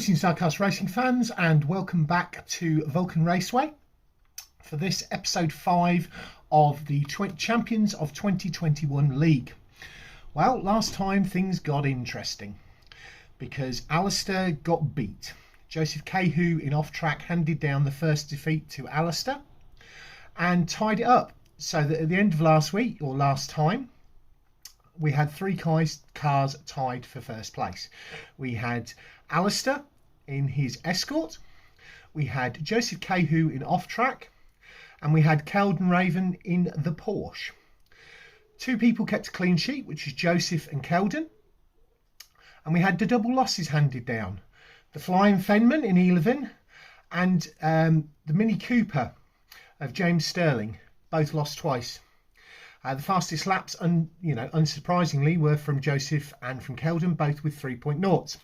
Greetings Diecast Racing fans, and welcome back to Vulcan Raceway for this episode 5 of the Champions of 2021 League. Well, last time things got interesting because Alastair got beat. Joseph Kahu in off-track handed down the first defeat to Alastair and tied it up, so that at the end of last time, we had three cars tied for first place. We had Alastair in his Escort, we had Joseph Kahu in off-track, and we had Keldon Raven in the Porsche. Two people kept a clean sheet, which is Joseph and Keldon, and we had the double losses handed down. The Flying Fenman in Eilavain and the Mini Cooper of James Stirling both lost twice. The fastest laps, unsurprisingly, were from Joseph and from Keldon, both with 3.0s.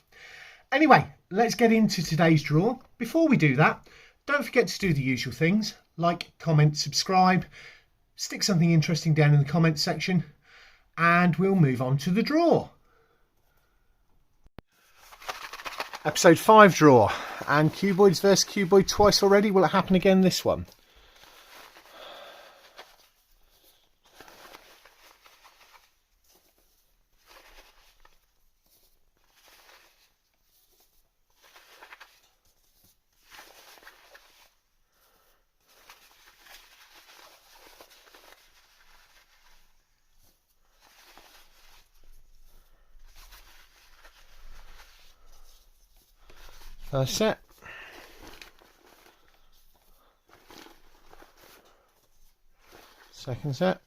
Anyway, let's get into today's draw. Before we do that, don't forget to do the usual things, like, comment, subscribe, stick something interesting down in the comments section, and we'll move on to the draw. Episode 5 draw, and Cuboids versus Cuboid twice already. Will it happen again this one? First set. Second set.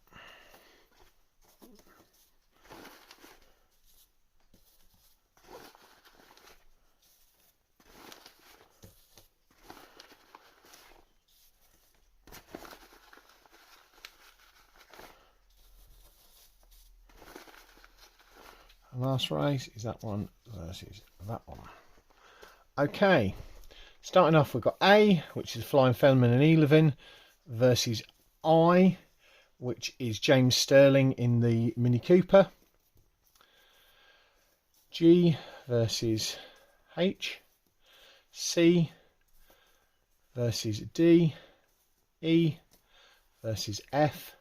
And last race is that one versus that one. Okay, starting off, we've got A, which is Flying Fenman and Eilavain, versus I, which is James Stirling in the Mini Cooper. G versus H. C versus D. E versus F.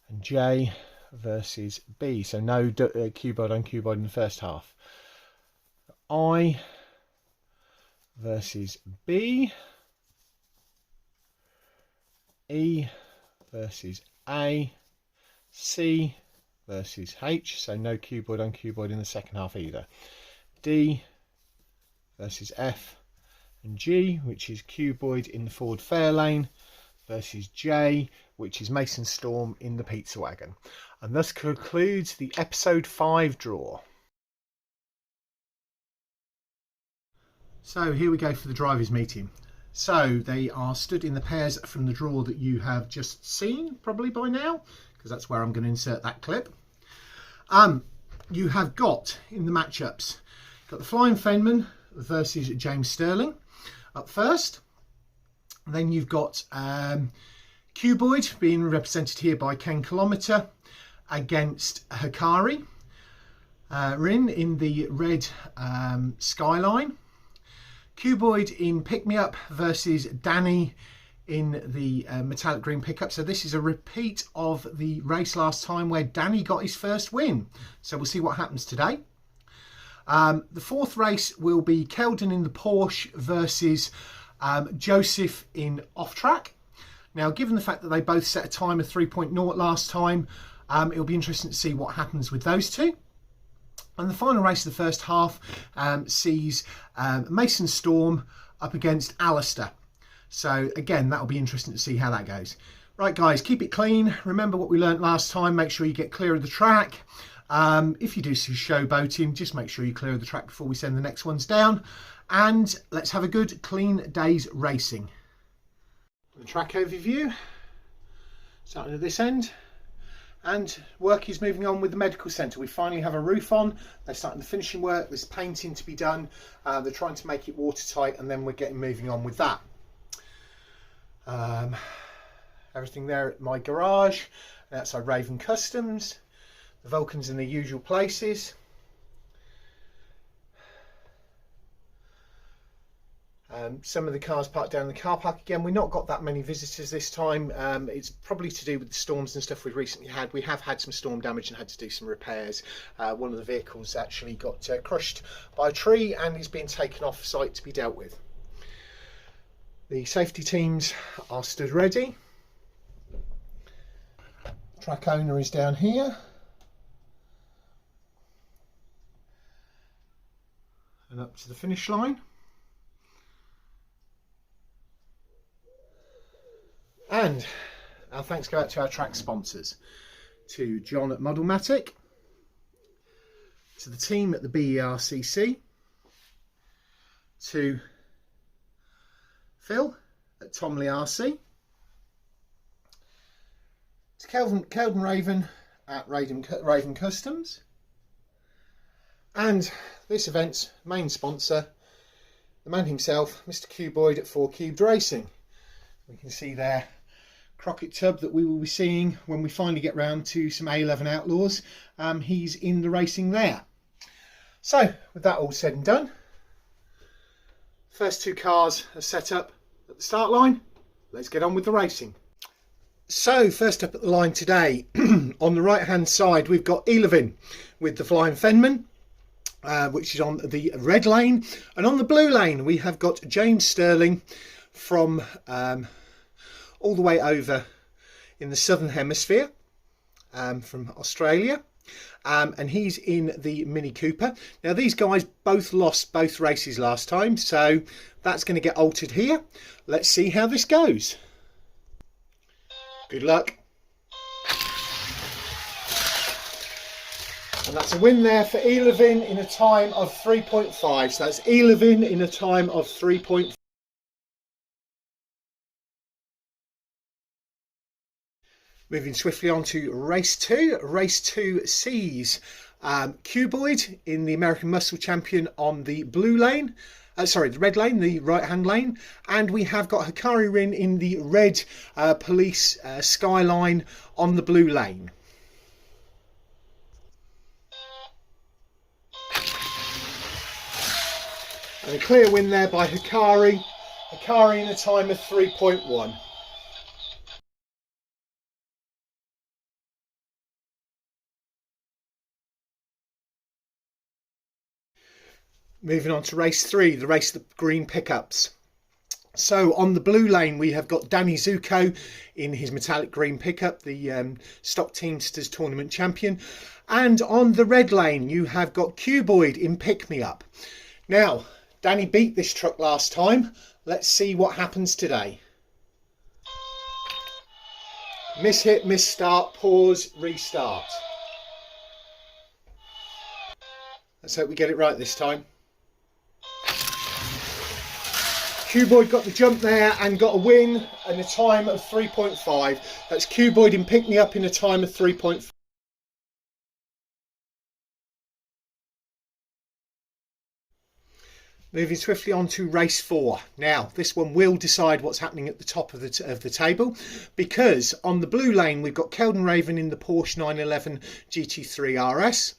And J versus B. So no cuboid on cuboid in the first half. I versus B, E versus A, C versus H, so no cuboid on cuboid in the second half either, D versus F, and G, which is cuboid in the Ford Fairlane, versus J, which is Mason Storm in the Pizza Wagon. And thus concludes the episode 5 draw. So here we go for the drivers' meeting. So they are stood in the pairs from the draw that you have just seen, probably by now, because that's where I'm going to insert that clip. You have got in the matchups, got the Flying Fenman versus James Stirling up first. Then you've got Cuboid being represented here by Ken Kilometre against Hikari. Rin in the red Skyline. Cuboid in Pick Me Up versus Danny in the metallic green pickup. So this is a repeat of the race last time where Danny got his first win. So we'll see what happens today. The fourth race will be Keldon in the Porsche versus Joseph in off-track. Now, given the fact that they both set a time of 3.0 last time, it'll be interesting to see what happens with those two. And the final race of the first half sees Mason Storm up against Alastair. So again, that'll be interesting to see how that goes. Right guys, keep it clean. Remember what we learnt last time. Make sure you get clear of the track. If you do some showboating, just make sure you clear of the track before we send the next ones down. And let's have a good, clean day's racing. The track overview, starting at this end. And work is moving on with the medical centre. We finally have a roof on. They're starting the finishing work. There's painting to be done. They're trying to make it watertight, and then we're moving on with that. Everything there at my garage. Outside Raven Customs. The Vulcans in their usual places. Some of the cars parked down in the car park again. We've not got that many visitors this time. It's probably to do with the storms and stuff we've recently had. We have had some storm damage and had to do some repairs. One of the vehicles actually got crushed by a tree and is being taken off site to be dealt with. The safety teams are stood ready. Track owner is down here. And up to the finish line. And our thanks go out to our track sponsors, to John at Modelmatic, to the team at the BERCC, to Phil at Tomley RC, to Keldon Raven at Raven Customs, and this event's main sponsor, the man himself, Mr. Cuboid at 4Cubed Racing. We can see there Crockett tub that we will be seeing when we finally get round to some A11 Outlaws. He's in the racing there. So with that all said and done, first two cars are set up at the start line. Let's get on with the racing. So first up at the line today, on the right hand side we've got Eilavain with the Flying Fenman, which is on the red lane, and on the blue lane we have got James Stirling from all the way over in the southern hemisphere, from Australia, and he's in the Mini Cooper. Now these guys both lost both races last time, so that's going to get altered here. Let's see how this goes. Good luck. And that's a win there for Eilavain in a time of 3.5. So that's Eilavain in a time of 3.5. Moving swiftly on to race 2. Race 2 sees Cuboid in the American Muscle Champion on the blue lane. The red lane, the right hand lane. And we have got Hikari Rin in the red police skyline on the blue lane. And a clear win there by Hikari. Hikari in a time of 3.1. Moving on to race 3, the race of the green pickups. So on the blue lane we have got Danny Zuko in his metallic green pickup, the Stock Teamsters Tournament champion. And on the red lane you have got Cuboid in Pick Me Up. Now, Danny beat this truck last time. Let's see what happens today. Miss hit, miss start, pause, restart. Let's hope we get it right this time. Cuboid got the jump there and got a win in a time of 3.5. That's Cuboid in Pick Me Up in a time of 3.5. Moving swiftly on to race 4. Now, this one will decide what's happening at the top of the table, because on the blue lane we've got Keldon Raven in the Porsche 911 GT3 RS,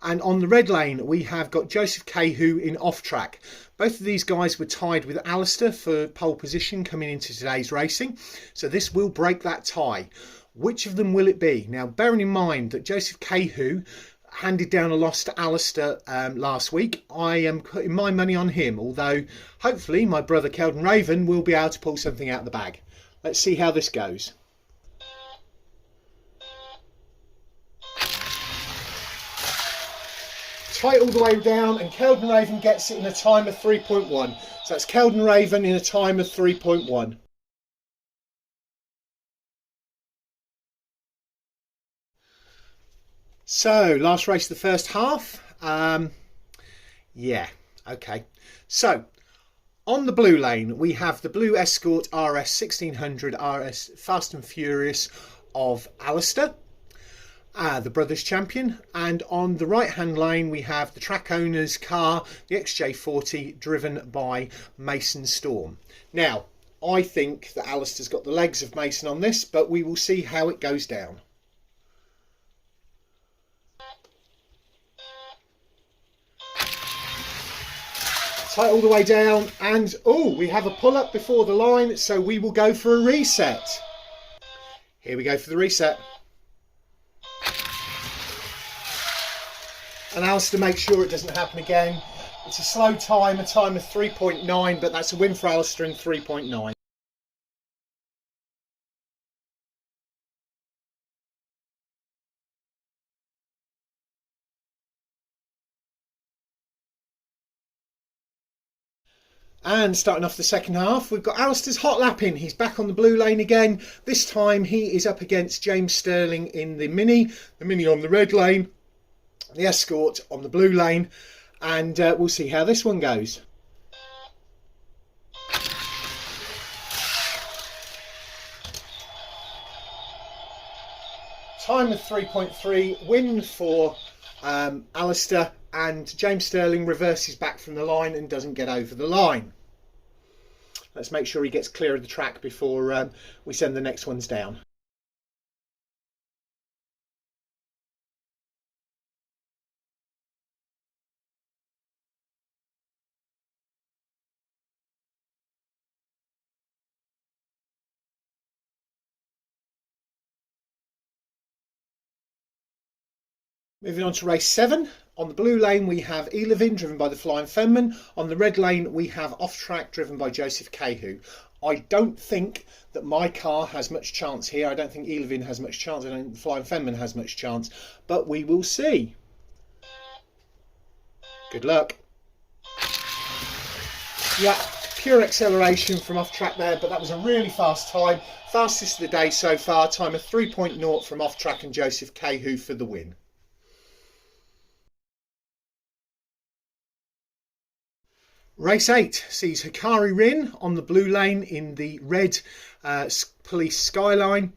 and on the red lane we have got Joseph Kahu in Off Track. Both of these guys were tied with Alastair for pole position coming into today's racing, so this will break that tie. Which of them will it be? Now, bearing in mind that Joseph Kahu handed down a loss to Alastair last week, I am putting my money on him, although hopefully my brother Keldon Raven will be able to pull something out of the bag. Let's see how this goes. Tight all the way down, and Keldon Raven gets it in a time of 3.1. So that's Keldon Raven in a time of 3.1. So, last race of the first half. Yeah, okay. So, on the blue lane, we have the Blue Escort RS 1600 RS Fast and Furious of Alastair, the Brothers Champion. And on the right-hand lane, we have the track owner's car, the XJ40, driven by Mason Storm. Now, I think that Alastair's got the legs of Mason on this, but we will see how it goes down. tight all the way down, and oh, we have a pull up before the line, so we will go for a reset. Here we go for the reset. And Alastair, make sure it doesn't happen again. It's a slow time, a time of 3.9, but that's a win for Alastair in 3.9. And starting off the second half, we've got Alastair's hot lapping. He's back on the blue lane again. This time he is up against James Stirling in the Mini on the red lane, the Escort on the blue lane, and we'll see how this one goes. Time of 3.3, win for Alastair, and James Stirling reverses back from the line and doesn't get over the line. Let's make sure he gets clear of the track before we send the next ones down. Moving on to race 7. On the blue lane we have Eilavain, driven by the Flying Fenman. On the red lane we have Off Track, driven by Joseph Kahu. I don't think that my car has much chance here. I don't think Eilavain has much chance. I don't think the Flying Fenman has much chance. But we will see. Good luck. Yeah, pure acceleration from Off Track there, but that was a really fast time. Fastest of the day so far. Time of 3.0 from Off Track and Joseph Kahu for the win. Race 8 sees Hikari Rin on the blue lane in the red police skyline.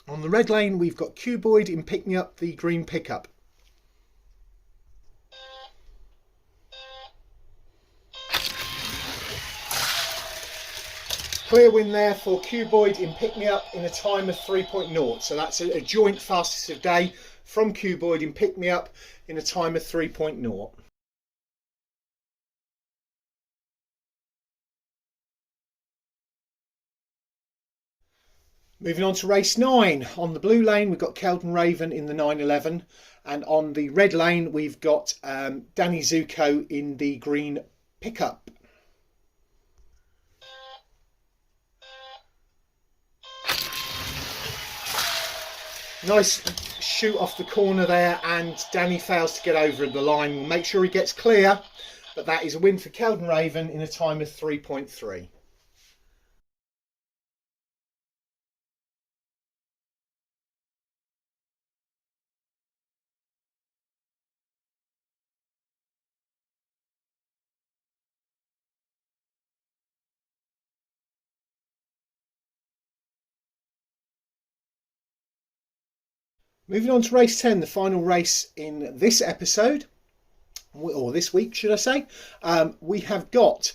On the red lane we've got Cuboid in Pick Me Up, the green pickup. Clear win there for Cuboid in Pick Me Up in a time of 3.0. So that's a joint fastest of day from Cuboid in Pick Me Up in a time of 3.0. Moving on to race 9. On the blue lane we've got Keldon Raven in the 911, and on the red lane we've got Danny Zuko in the green pickup. Nice shoot off the corner there, and Danny fails to get over the line. We'll make sure he gets clear, but that is a win for Keldon Raven in a time of 3.3. Moving on to race 10, the final race in this episode, or this week should I say. We have got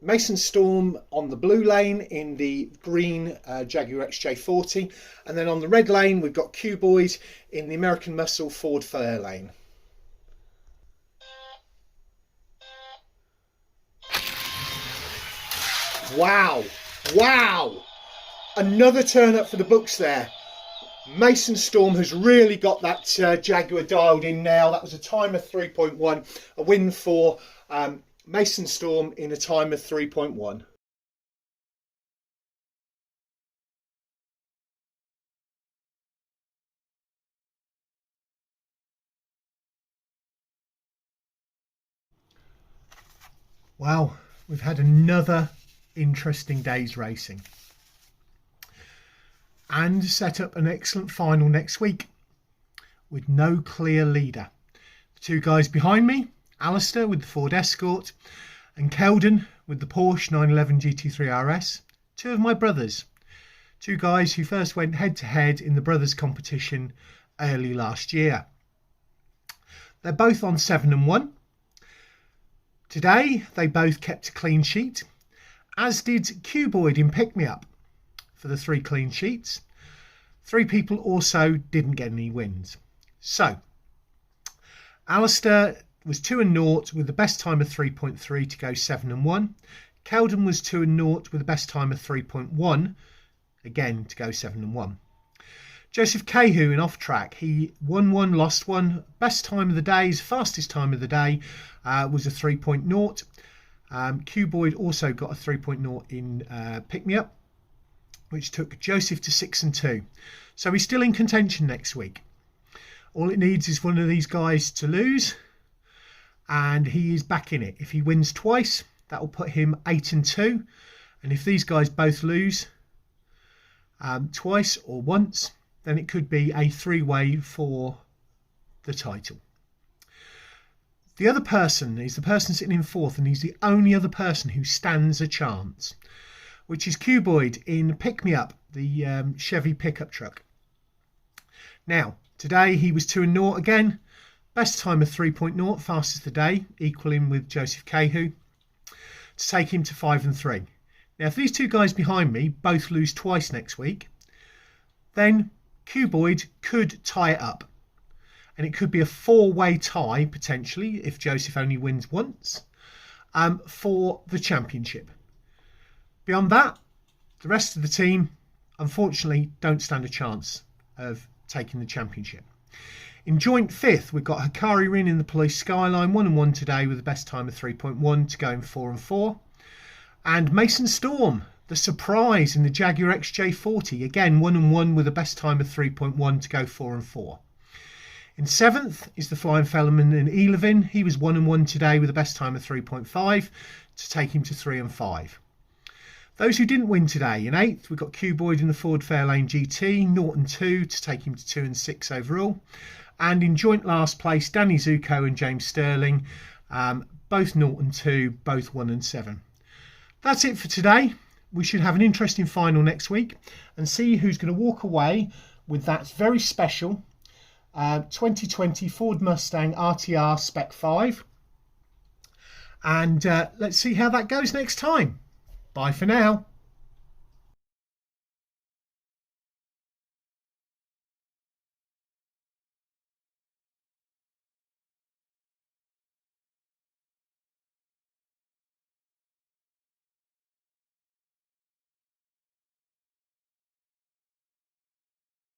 Mason Storm on the blue lane in the green Jaguar XJ40, and then on the red lane we've got Cuboid in the American Muscle Ford Fairlane. Wow, wow, another turn up for the books there. Mason Storm has really got that Jaguar dialed in now. That was a time of 3.1, a win for Mason Storm in a time of 3.1. Wow, we've had another interesting day's racing, and set up an excellent final next week with no clear leader. The two guys behind me, Alastair with the Ford Escort and Keldon with the Porsche 911 GT3 RS, two of my brothers, two guys who first went head to head in the brothers competition early last year. They're both on 7 and 1. Today they both kept a clean sheet, as did Cuboid in Pick Me Up for the 3 clean sheets. 3 people also didn't get any wins. So Alastair was 2 and 0 with the best time of 3.3 to go 7 and 1. Keldon was 2 and 0 with the best time of 3.1, again to go 7 and 1. Joseph Kahu in off track, he won 1, lost 1. Best time of the day, his fastest time of the day was a 3.0. Q Boyd also got a 3.0 in pick me up, which took Joseph to 6 and 2. So he's still in contention next week. All it needs is one of these guys to lose, and he is back in it. If he wins twice, that will put him 8 and 2. And if these guys both lose twice or once, then it could be a 3-way for the title. The other person is the person sitting in 4th, and he's the only other person who stands a chance, which is Q Boyd in Pick Me Up, the Chevy pickup truck. Now, today he was 2 and 0 again. Best time of 3.0, fastest of the day, equaling with Joseph Kahu, to take him to 5 and 3. Now, if these two guys behind me both lose twice next week, then Q Boyd could tie it up. And it could be a 4-way tie, potentially, if Joseph only wins once, for the championship. Beyond that, the rest of the team, unfortunately, don't stand a chance of taking the championship. In joint 5th, we've got Hikari Rin in the Police Skyline, 1 and 1 today with the best time of 3.1 to go in 4 and 4. And Mason Storm, the surprise in the Jaguar XJ40, again 1 and 1 with the best time of 3.1 to go 4 and 4. In 7th is the Flying Fenman in Eilavain. He was 1 and 1 today with the best time of 3.5 to take him to 3 and 5. Those who didn't win today, in 8th, we've got Q Boyd in the Ford Fairlane GT, 0 and 2 to take him to 2 and 6 overall. And in joint last place, Danny Zuko and James Stirling, both 0 and 2, both 1 and 7. That's it for today. We should have an interesting final next week and see who's going to walk away with that very special 2020 Ford Mustang RTR Spec 5. And let's see how that goes next time. Bye for now.